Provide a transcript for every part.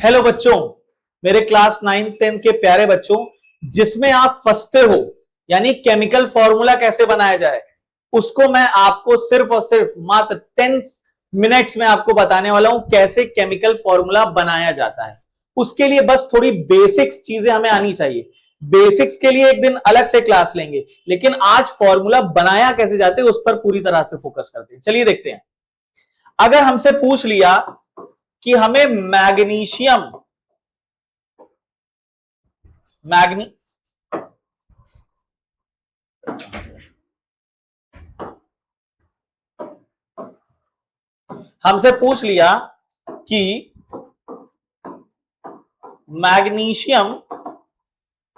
Hello बच्चों, मेरे class 9 10 के प्यारे बच्चों, जिसमें आप फंसते हो यानी केमिकल फॉर्मूला कैसे बनाया जाए, उसको मैं आपको सिर्फ और सिर्फ मात्र 10 मिनट्स में आपको बताने वाला हूं कैसे केमिकल फॉर्मूला बनाया जाता है। उसके लिए बस थोड़ी बेसिक्स चीजें हमें आनी चाहिए। बेसिक्स के लिए एक दिन अलग से क्लास लेंगे, लेकिन आज फॉर्मूला बनाया कैसे जाते हैं उस पर पूरी तरह से फोकस करते हैं। चलिए देखते हैं। अगर हमसे पूछ लिया कि हमें मैग्नीशियम हमसे पूछ लिया कि मैग्नीशियम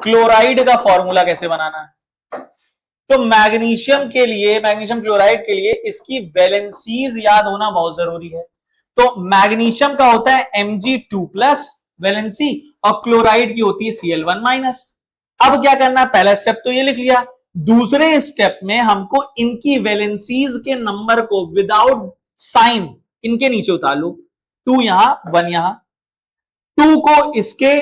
क्लोराइड का फॉर्मूला कैसे बनाना है, तो मैग्नीशियम क्लोराइड के लिए इसकी वैलेंसीज याद होना बहुत जरूरी है। तो मैग्नीशियम का होता है Mg2+ वैलेंसी और क्लोराइड की होती है Cl1-। अब क्या करना है, पहला स्टेप तो ये लिख लिया। दूसरे स्टेप में हमको इनकी वैलेंसीज के नंबर को विदाउट साइन इनके नीचे उतार लो। 2 यहां 1 यहां, 2 को इसके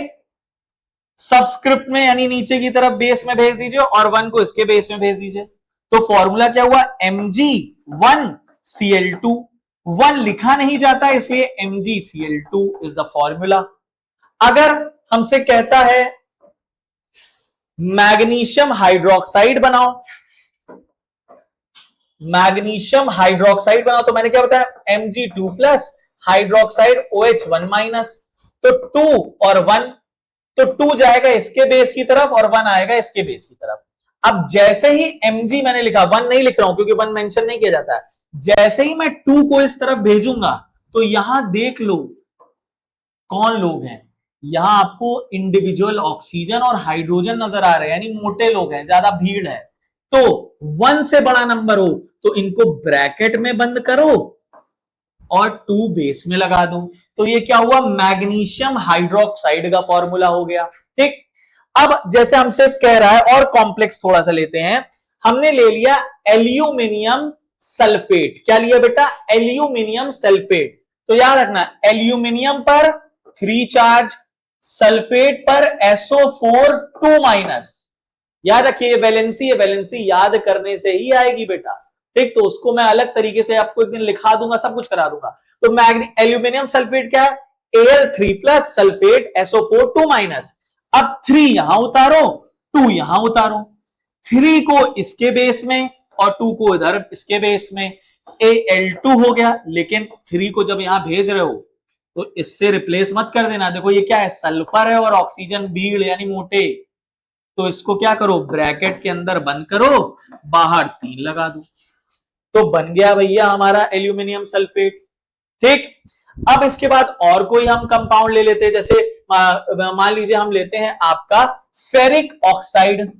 सबस्क्रिप्ट में यानी नीचे की तरफ बेस में भेज दीजिए और 1 को इसके बेस में भेज दीजिए। तो फॉर्मूला क्या हुआ, Mg1Cl2। 1 लिखा नहीं जाता इसलिए MgCl2 इज द फॉर्मूला। अगर हमसे कहता है मैग्नीशियम हाइड्रोक्साइड बनाओ, तो मैंने क्या बताया, Mg2+ हाइड्रोक्साइड OH1-। तो 2 और 1, तो 2 जाएगा इसके बेस की तरफ और 1 आएगा इसके बेस की तरफ। अब जैसे ही Mg मैंने लिखा, 1 नहीं लिख रहा हूं क्योंकि 1 मेंशन नहीं किया जाता है। जैसे ही मैं 2 को इस तरफ भेजूंगा तो यहां देख लो कौन लोग हैं, यहां आपको इंडिविजुअल ऑक्सीजन और हाइड्रोजन नजर आ रहे हैं, यानी मोटे लोग हैं, ज्यादा भीड़ है। तो 1 से बड़ा नंबर हो तो इनको ब्रैकेट में बंद करो और 2 बेस में लगा दो। तो ये क्या हुआ, मैग्नीशियम हाइड्रोक्साइड का फॉर्मूला हो गया। ठीक, अब जैसे हमसे कह रहा है और कॉम्प्लेक्स थोड़ा सा लेते हैं, हमने ले लिया एल्यूमिनियम सल्फेट। क्या लिया बेटा, एल्यूमिनियम सल्फेट। तो याद रखना, एल्यूमिनियम पर 3 चार्ज, सल्फेट पर SO4 2-। याद रखिए वैलेंसी, वैलेंसी याद करने से ही आएगी बेटा। ठीक, तो उसको मैं अलग तरीके से आपको एक दिन लिखा दूंगा, सब कुछ करा दूंगा। तो एल्यूमिनियम सल्फेट क्या है, Al3+ सल्फेट SO4 2-। अब 3 यहां उतारो, 2 यहां उतारो, 3 को इसके बेस में और 2 को इधर इसके बेस में, Al2 हो गया। लेकिन 3 को जब यहां भेज रहे हो तो इससे रिप्लेस मत कर देना। देखो ये क्या है, सल्फर है और ऑक्सीजन भीड़ यानी मोटे। तो इसको क्या करो, ब्रैकेट के अंदर बंद करो, बाहर 3 लगा दो, तो बन गया भैया हमारा एल्यूमिनियम सल्फेट। ठीक, अब इसके बाद और कोई हम कंपाउंड ले लेते हैं, जैसे मान लीजिए हम लेते हैं आपका फेरिक ऑक्साइड।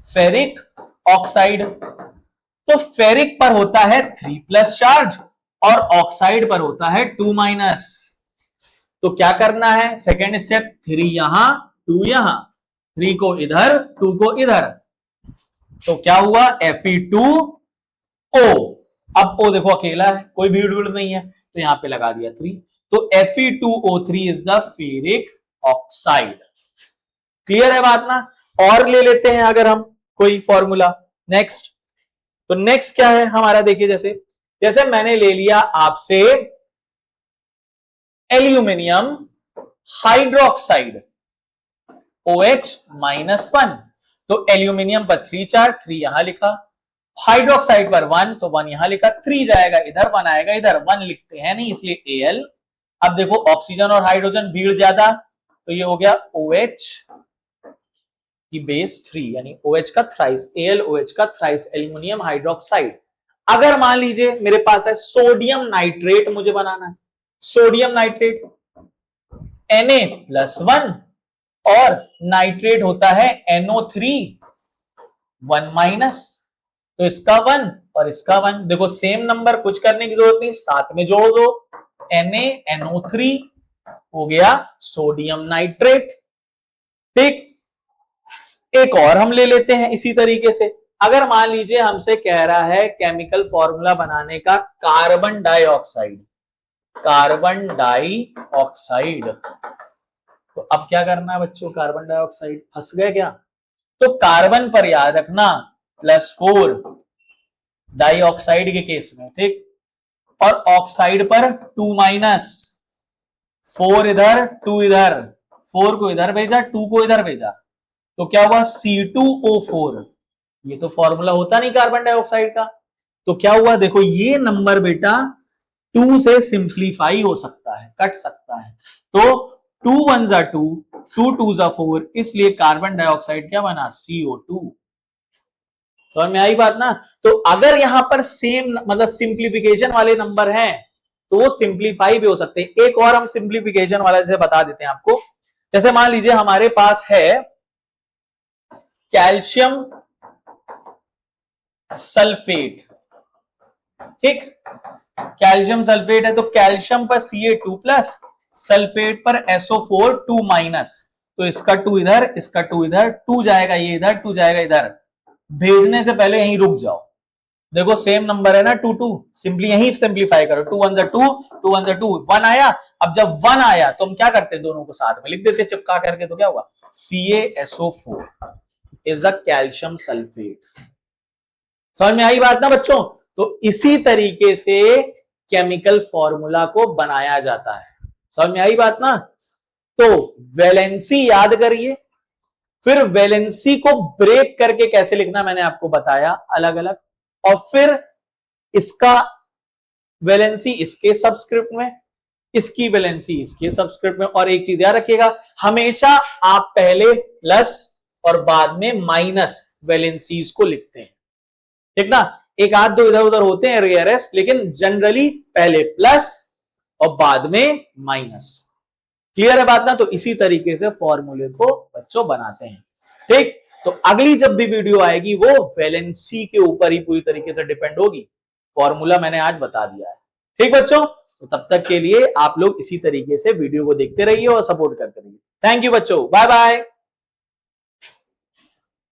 फेरिक ऑक्साइड, तो फेरिक पर होता है 3+ चार्ज और ऑक्साइड पर होता है 2-। तो क्या करना है, सेकेंड स्टेप, 3 यहां 2 यहां, 3 को इधर 2 को इधर, तो क्या हुआ, Fe2O। अब O देखो अकेला है, कोई भीड़ भीड़ नहीं है, तो यहां पे लगा दिया 3। तो Fe2O3 is the ferric oxide. Clear है बात ना। और ले लेते हैं अगर हम कोई फॉर्मूला नेक्स्ट, तो नेक्स्ट क्या है हमारा, देखिए जैसे मैंने ले लिया आपसे एल्यूमिनियम हाइड्रोक्साइड OH-1। तो एल्यूमिनियम पर 3 चार्ज, 3 यहां लिखा, हाइड्रोक्साइड पर 1 तो 1 यहां लिखा, 3 जाएगा इधर 1 आएगा इधर, 1 लिखते हैं नहीं इसलिए Al। अब देखो ऑक्सीजन और हाइड्रोजन भीड़ ज्यादा, तो ये हो गया OH की बेस 3 यानी OH का थ्राइस, AlOH का थ्राइस एल्यूमिनियम हाइड्रोक्साइड। अगर मान लीजिए मेरे पास है सोडियम नाइट्रेट, मुझे बनाना है सोडियम नाइट्रेट, Na+1 और नाइट्रेट होता है NO3 1-। तो इसका 1 और इसका 1, देखो सेम नंबर, कुछ करने की जरूरत नहीं, साथ में जोड़ दो, NaNO3 हो गया सोडियम नाइट्रेट। ठीक, एक और हम ले लेते हैं इसी तरीके से। अगर मान लीजिए हमसे कह रहा है केमिकल फॉर्मूला बनाने का कार्बन डाइऑक्साइड, कार्बन डाइऑक्साइड। तो अब क्या करना है बच्चों, कार्बन डाइऑक्साइड फंस गए क्या? तो कार्बन पर याद रखना +4 डाइऑक्साइड के केस में, ठीक, और ऑक्साइड पर 2 - 4 इधर 2 इधर, 4 को इधर भेजा 2 को इधर भेजा, तो क्या हुआ C2O4। ये तो फॉर्मूला होता नहीं कार्बन डाइऑक्साइड का। तो क्या हुआ देखो, ये नंबर बेटा 2 से सिंप्लीफाई हो सकता है, कट सकता है। तो 2 1 जा 2, 2 2 जा 4, इसलिए कार्बन डाइऑक्साइड क्या बना, CO2। समझ में आई बात ना? तो अगर यहां पर सेम मतलब सिंप्लीफिकेशन वाले नंबर हैं तो वो सिंप्लीफाई भी हो सकते हैं। एक और हम सिंप्लीफिकेशन वाला जैसे बता देते हैं आपको। जैसे मान लीजिए हमारे पास है कैल्शियम सल्फेट, ठीक, कैल्शियम सल्फेट है, तो कैल्शियम पर Ca2+, सल्फेट पर SO4 2-, तो इसका 2 इधर, इसका 2 इधर, 2 जाएगा ये इधर, 2 जाएगा इधर। भेजने से पहले यहीं रुक जाओ, देखो सेम नंबर है ना 2 2, सिंपली यहीं सिंप्लीफाई करो, 2 1 2, 2 1 2, 1 आया। अब जब 1 आया तो हम क्या करते हैं, दोनों को साथ में लिख देते चिपका करके, तो क्या हुआ CaSO4 is the calcium sulphate. समझ में आई बात ना बच्चों? तो इसी तरीके से केमिकल फॉर्मूला को बनाया जाता है। समझ में आई बात ना? तो वैलेंसी याद करिए, फिर वैलेंसी को ब्रेक करके कैसे लिखना मैंने आपको बताया अलग अलग, और फिर इसका वैलेंसी इसके सबस्क्रिप्ट में, इसकी वैलेंसी इसके सबस्क्रिप्ट में। और एक चीज याद रखिएगा, हमेशा आप पहले प्लस और बाद में माइनस वैलेंसीज को लिखते हैं, ठीक ना? एक आध दो इधर उधर होते हैं रेयरेस्ट, लेकिन जनरली पहले प्लस और बाद में माइनस। क्लियर है बात ना? तो इसी तरीके से फॉर्मूले को बच्चों बनाते हैं, ठीक। तो अगली जब भी वीडियो आएगी वो वैलेंसी के ऊपर ही पूरी तरीके से डिपेंड होगी। फॉर्मूला मैंने आज बता दिया है, ठीक बच्चों। तो तब तक के लिए आप लोग इसी तरीके से वीडियो को देखते रहिए और सपोर्ट करते रहिए। थैंक यू बच्चों, बाय बाय।